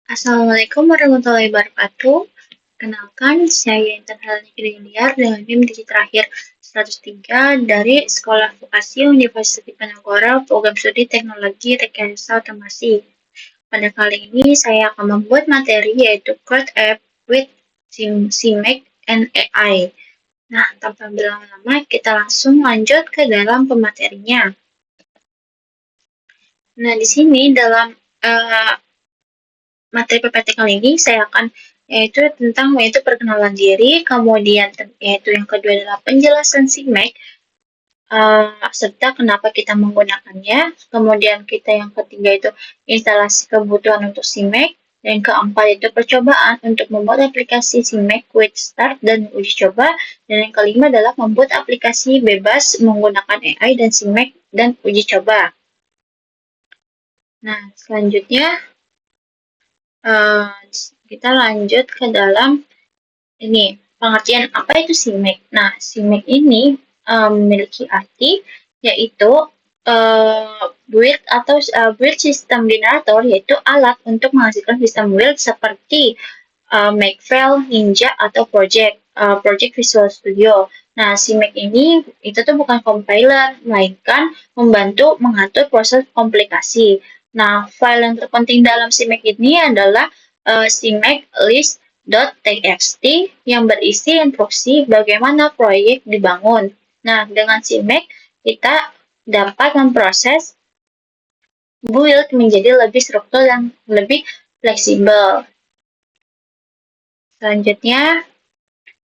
Assalamualaikum warahmatullahi wabarakatuh. Kenalkan, saya Intan Helani Kristiar dengan NIM digit terakhir 103 dari Sekolah Vokasi Universitas Diponegoro, Program Studi Teknologi Rekayasa Otomasi. Pada kali ini saya akan membuat materi yaitu Code App with CMake and AI. Nah, tanpa berlama-lama, kita langsung lanjut ke dalam pematerinya. Nah, di sini dalam materi PPT kali ini saya akan yaitu perkenalan diri, kemudian yaitu yang kedua adalah penjelasan CMake, serta kenapa kita menggunakannya, kemudian kita yang ketiga itu instalasi kebutuhan untuk CMake, dan yang keempat itu percobaan untuk membuat aplikasi CMake Quick Start dan uji coba, dan yang kelima adalah membuat aplikasi bebas menggunakan AI dan CMake dan uji coba. Nah, selanjutnya kita lanjut ke dalam ini pengertian apa itu CMake. Nah, CMake ini memiliki arti yaitu build atau build system generator, yaitu alat untuk menghasilkan sistem build seperti Makefile, Ninja atau Project Visual Studio. Nah, CMake ini itu tuh bukan compiler, melainkan membantu mengatur proses komplikasi. Nah, file yang terpenting dalam CMake ini adalah CMake list.txt yang berisi instruksi bagaimana proyek dibangun. Nah, dengan CMake kita dapat memproses build menjadi lebih struktur dan lebih fleksibel. Selanjutnya,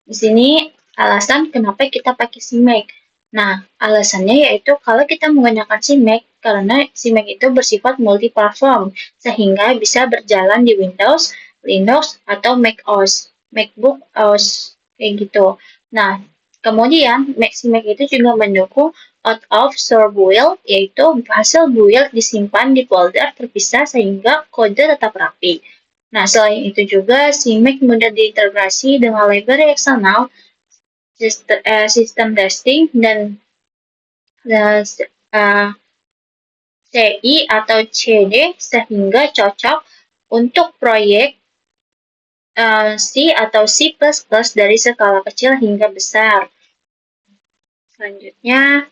di sini alasan kenapa kita pakai CMake. Nah, alasannya yaitu kalau kita menggunakan CMake, karena CMake itu bersifat multi-platform, sehingga bisa berjalan di Windows, Linux, atau MacBook OS, kayak gitu. Nah, kemudian CMake itu juga mendukung out of source build, yaitu hasil build disimpan di folder terpisah sehingga kode tetap rapi. Nah, selain itu juga, CMake mudah diintegrasi dengan library eksternal, sistem testing, dan CI atau CD, sehingga cocok untuk proyek C atau C++ dari skala kecil hingga besar. Selanjutnya,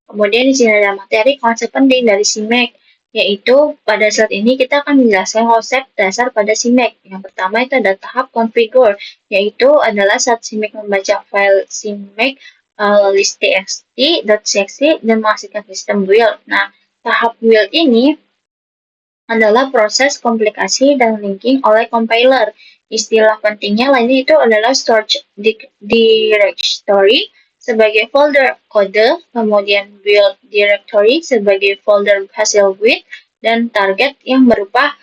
kemudian di sini ada materi konsep penting dari CMake, yaitu pada saat ini kita akan menjelaskan konsep dasar pada CMake. Yang pertama itu ada tahap configure, yaitu adalah saat CMake membaca file CMake list.txt dan menghasilkan sistem build. Nah, tahap build ini adalah proses komplikasi dan linking oleh compiler. Istilah pentingnya lainnya itu adalah storage directory sebagai folder kode, kemudian build directory sebagai folder hasil build, dan target yang berupa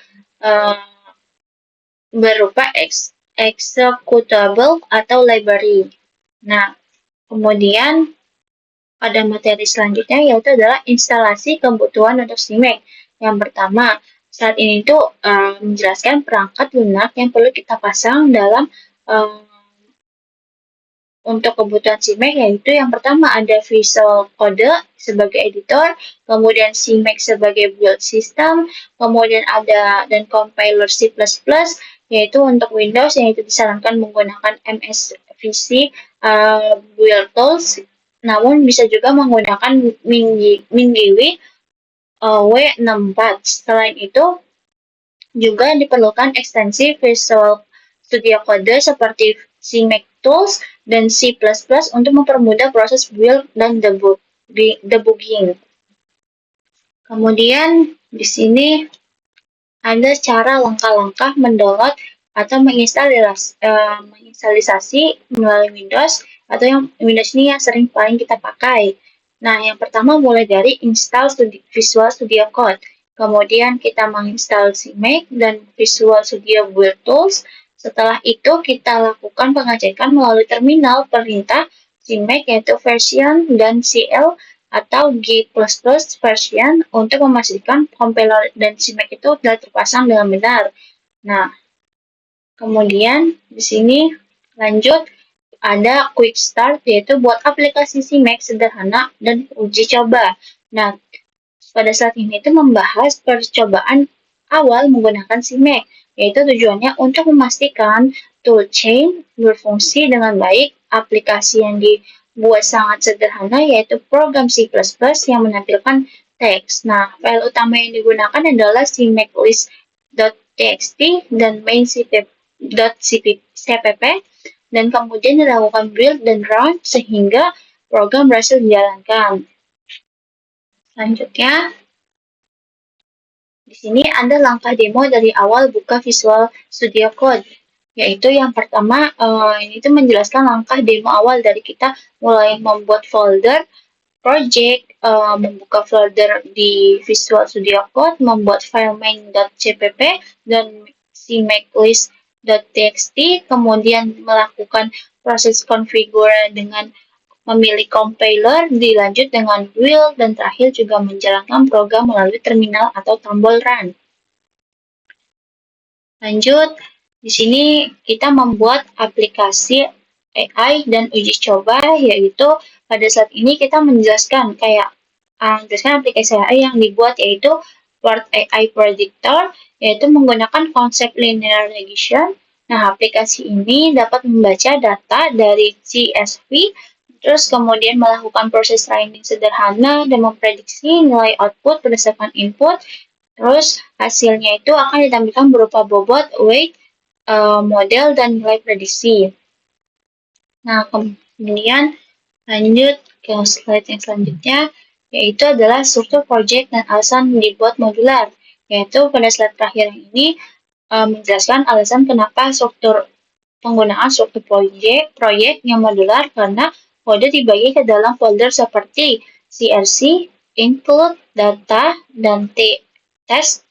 executable atau library. Nah, kemudian pada materi selanjutnya yaitu adalah instalasi kebutuhan untuk CMake. Yang pertama, saat ini tuh menjelaskan perangkat lunak yang perlu kita pasang dalam untuk kebutuhan CMake, yaitu yang pertama ada Visual Code sebagai editor, kemudian CMake sebagai build system, kemudian ada dan compiler C++, yaitu untuk Windows yang itu disarankan menggunakan MSVC build tools, namun bisa juga menggunakan MinGW W64. Selain itu, juga diperlukan ekstensi Visual Studio Code seperti CMake Tools dan C++ untuk mempermudah proses build dan debugging. Kemudian di sini ada cara langkah-langkah mendownload atau menginstalisasi melalui Windows, atau yang Windows ini yang sering paling kita pakai. Nah, yang pertama mulai dari install Visual Studio Code. Kemudian kita menginstal CMake dan Visual Studio Build Tools. Setelah itu kita lakukan pengecekan melalui terminal perintah CMake, yaitu version dan CL atau G++ version untuk memastikan compiler dan CMake itu sudah terpasang dengan benar. Nah, kemudian di sini lanjut ada Quick Start, yaitu buat aplikasi CMake sederhana dan uji coba. Nah, pada saat ini itu membahas percobaan awal menggunakan CMake, yaitu tujuannya untuk memastikan toolchain berfungsi dengan baik. Aplikasi yang dibuat sangat sederhana, yaitu program C++ yang menampilkan teks. Nah, file utama yang digunakan adalah cmakelist.txt dan main.cpp, dan kemudian dilakukan build dan run sehingga program berhasil dijalankan. Selanjutnya, di sini ada langkah demo dari awal buka Visual Studio Code, yaitu yang pertama, ini tuh menjelaskan langkah demo awal dari kita mulai membuat folder, project, membuka folder di Visual Studio Code, membuat file main.cpp dan cmakelist.txt, kemudian melakukan proses configure dengan memilih compiler, dilanjut dengan build, dan terakhir juga menjalankan program melalui terminal atau tombol run. Lanjut, di sini kita membuat aplikasi AI dan uji coba, yaitu pada saat ini kita menjelaskan menjelaskan aplikasi AI yang dibuat, yaitu Word AI Predictor, yaitu menggunakan konsep linear regression. Nah, aplikasi ini dapat membaca data dari CSV, terus kemudian melakukan proses training sederhana dan memprediksi nilai output berdasarkan input. Terus hasilnya itu akan ditampilkan berupa bobot, weight, model, dan nilai prediksi. Nah, kemudian lanjut ke slide yang selanjutnya, yaitu adalah struktur project dan alasan dibuat modular. Yaitu pada slide terakhir ini menjelaskan alasan kenapa penggunaan struktur proyek yang modular, karena kode dibagi ke dalam folder seperti CRC, include, data, dan test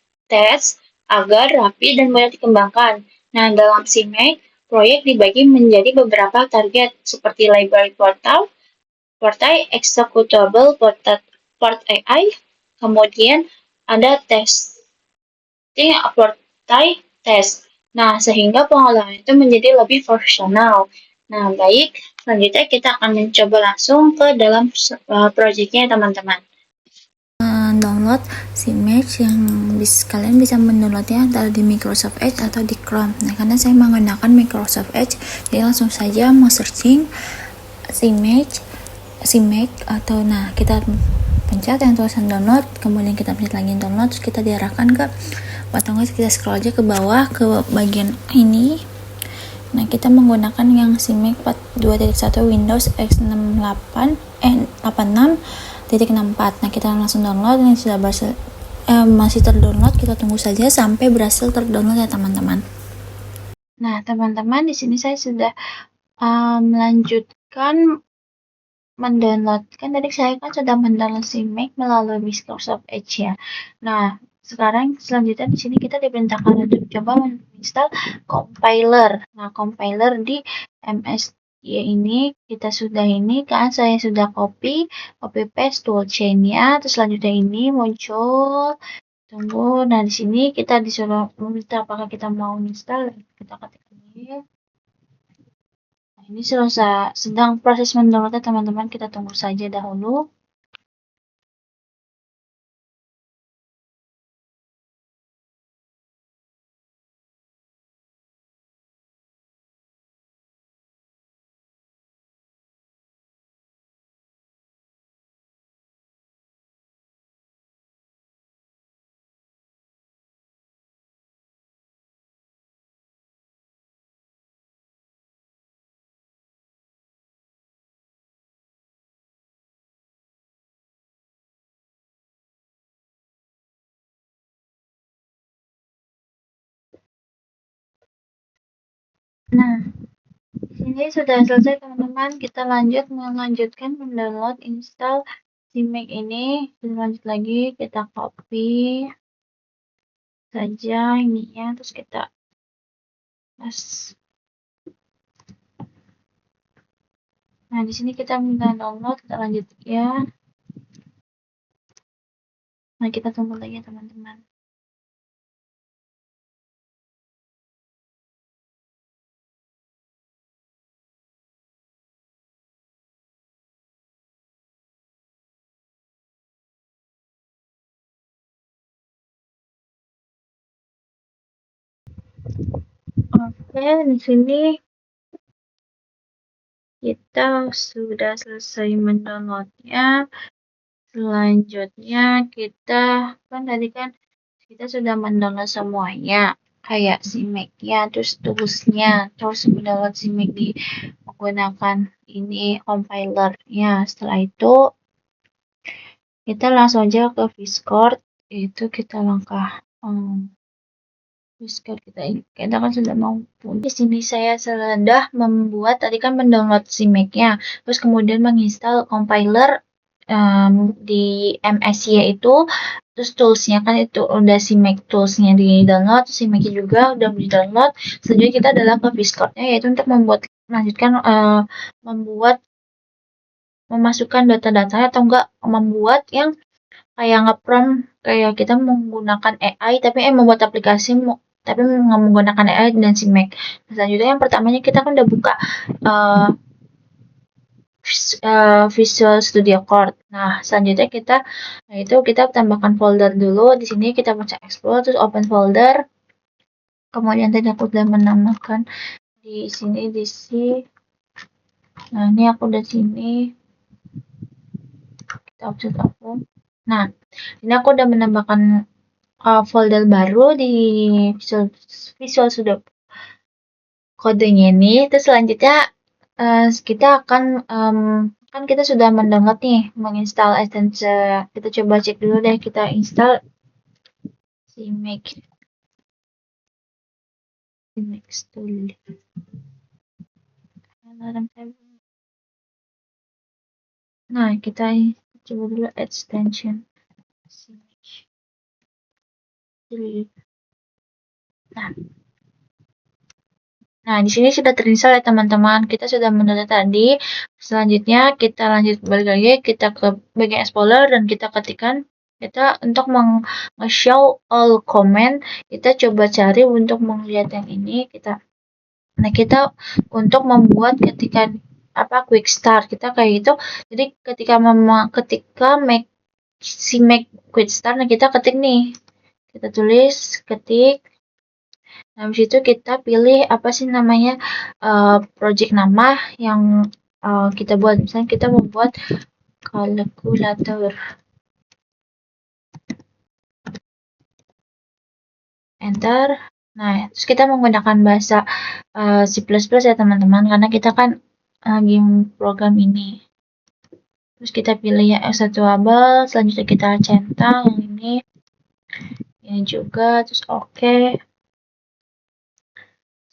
agar rapi dan mudah dikembangkan. Nah, dalam CMake, proyek dibagi menjadi beberapa target seperti library portal executable, port AI, kemudian ada testing portal test. Nah, sehingga pengolahan itu menjadi lebih profesional. Nah, baik, selanjutnya kita akan mencoba langsung ke dalam proyeknya, teman-teman. Download CMake yang kalian bisa mendownloadnya antara di Microsoft Edge atau di Chrome. Nah, karena saya menggunakan Microsoft Edge, jadi langsung saja mau searching CMake atau kita pencet yang tulisan download, kemudian kita pencet lagi download, terus kita diarahkan ke atau kita scroll aja ke bawah ke bagian ini. Nah, kita menggunakan yang CMake 2.1 Windows X86 Nah, kita langsung download. Yang sudah berhasil masih terdownload, kita tunggu saja sampai berhasil terdownload ya, teman-teman. Nah, teman-teman, di sini saya sudah melanjutkan mendownload. Kan tadi saya sudah mendownload CMake melalui Microsoft Edge ya. Nah, sekarang selanjutnya di sini kita diperintahkan untuk coba menginstal compiler. Nah, compiler di MSY ini saya sudah copy paste toolchain-nya. Terus selanjutnya ini muncul, tunggu. Nah, di sini kita disuruh meminta apakah kita mau install. Kita ketik ini. Nah, ini sedang proses mendownloadnya, teman-teman. Kita tunggu saja dahulu. Nah, di sini sudah selesai, teman-teman. Kita melanjutkan mendownload install CMake ini. Kita lanjut lagi, kita copy saja ininya, terus kita paste. Nah, di sini kita minta download, kita lanjut ya. Nah, kita tunggu lagi, teman-teman. Oke, di sini kita sudah selesai mendownloadnya. Selanjutnya kita kan tadi kan kita sudah mendownload semuanya, kayak CMake-nya, terus toolsnya, terus mendownload CMake di menggunakan ini compilernya. Setelah itu kita langsung aja ke Discord, itu kita langkah Discord kita kan sudah mau. Di sini saya sudah membuat tadi kan mendownload CMake-nya, terus kemudian menginstal compiler di MSY itu, terus toolsnya kan itu udah CMake toolsnya di download, CMake juga udah di download. Selanjutnya kita adalah ke Discord-nya, yaitu untuk melanjutkan memasukkan data-datanya atau enggak membuat yang kayak nge-prompt, kayak kita menggunakan AI tapi membuat aplikasi tapi menggunakan AI dan CMake. Selanjutnya yang pertamanya kita kan udah buka Visual Studio Code. Nah, selanjutnya kita tambahkan folder dulu. Di sini kita baca explore, terus open folder. Kemudian tadi aku udah menambahkan di sini di C. Nah, ini aku udah sini. Kita offset aku. Nah, ini aku udah menambahkan folder baru di Visual Studio kodenya ini. Terus selanjutnya kita akan kan kita sudah mendownload nih, menginstal Essence. Kita coba cek dulu deh, kita install CMake tool. Nah, kita coba dulu extension CMake. Nah, di sini sudah terinstall ya teman-teman. Kita sudah mendownload tadi. Selanjutnya kita lanjut balik lagi, kita ke bagian Explorer dan kita ketikkan kita untuk show all comment. Kita coba cari untuk melihat yang ini. Kita untuk membuat ketika quick start kita kayak itu. Jadi ketika make quick start, nah kita ketik nih. Kita tulis, ketik. Nah, habis itu kita pilih apa sih namanya project nama yang kita buat. Misalnya kita membuat kalkulator. Enter. Nah, terus kita menggunakan bahasa C++ ya teman-teman, karena kita kan lagi program ini. Terus kita pilih yang executable, selanjutnya kita centang yang ini juga, terus oke.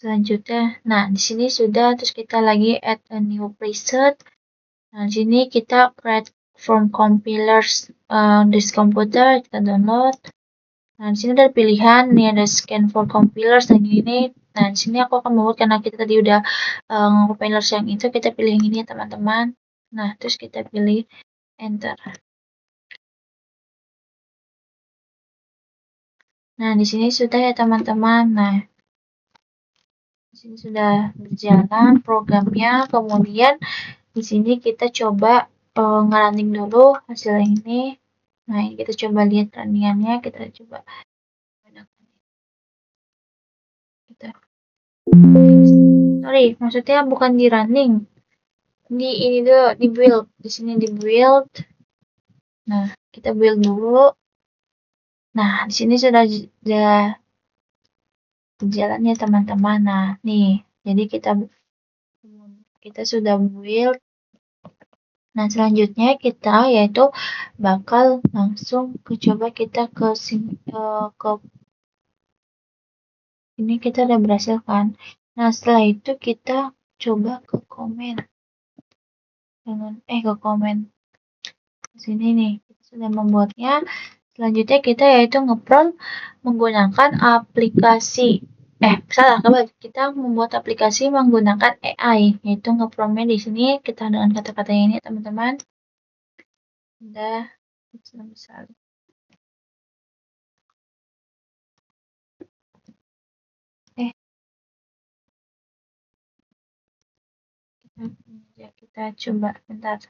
Selanjutnya, nah di sini sudah, terus kita lagi add a new preset. Nah di sini kita create from compilers this computer, kita download. Nah di sini ada pilihan, ini ada scan for compilers dan ini. Nah di sini aku akan membuat karena kita tadi udah compilers yang itu, kita pilih yang ini ya teman-teman. Nah terus kita pilih enter. Nah di sini sudah ya teman-teman. Nah di sini sudah berjalan programnya. Kemudian di sini kita coba ngerunning dulu hasil ini. Nah, ini kita coba lihat runningannya, kita coba sorry, maksudnya bukan di running. Ini dulu di build. Di sini di build. Nah, kita build dulu. Nah, di sini sudah berjalan ya teman-teman. Nah, nih. Jadi kita sudah build. Nah, selanjutnya kita yaitu bakal langsung coba kita ke ini kita udah berhasil kan. Nah, setelah itu kita coba ke komen. Ke komen. Sini nih, kita sudah membuatnya. Selanjutnya kita yaitu ngeprompt menggunakan aplikasi. Kita membuat aplikasi menggunakan AI, yaitu ngepromptnya di sini kita dengan kata-kata ini teman-teman. Udah, misalnya. Kita coba bentar.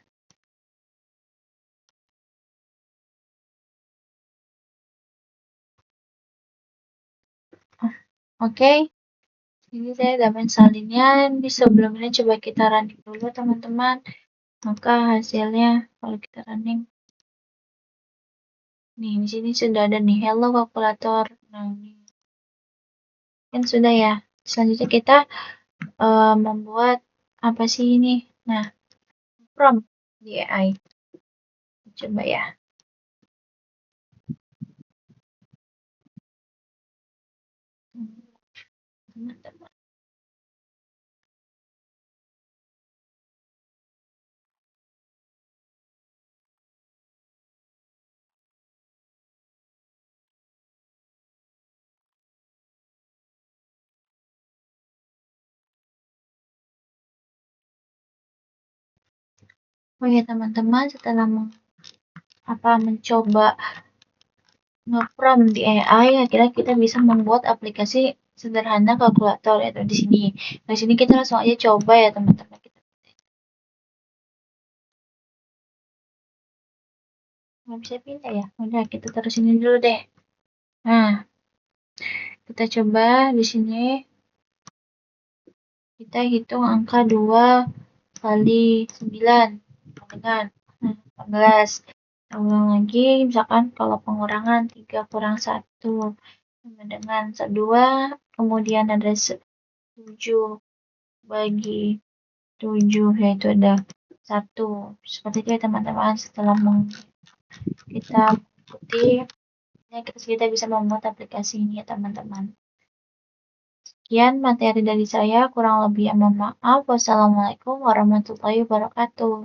Oke. Ini saya udah mensalinnya. Sebelum ini coba kita running dulu teman-teman. Maka hasilnya kalau kita running, nih di sini sudah ada nih hello kalkulator. Nah, ini kan sudah ya. Selanjutnya kita membuat apa sih ini? Nah, prompt di AI. Coba ya. Teman-teman. Oh ya teman-teman, setelah mencoba nge-prompt di AI, akhirnya kita bisa membuat aplikasi sederhana kalkulator ya di sini. Nah, di sini kita langsung aja coba ya teman-teman. Nggak bisa pindah ya. Udah, kita taruh sini dulu deh. Nah, kita coba di sini. Kita hitung angka 2 kali 9 dengan 14. Kita ulang lagi, misalkan kalau pengurangan 3 kurang 1 sama dengan 2, kemudian ada 7 bagi 7, yaitu ada 1. Seperti itu ya teman-teman. Setelah kita mengikuti, kita bisa membuat aplikasi ini ya teman-teman. Sekian materi dari saya, kurang lebih mohon maaf. Wassalamualaikum warahmatullahi wabarakatuh.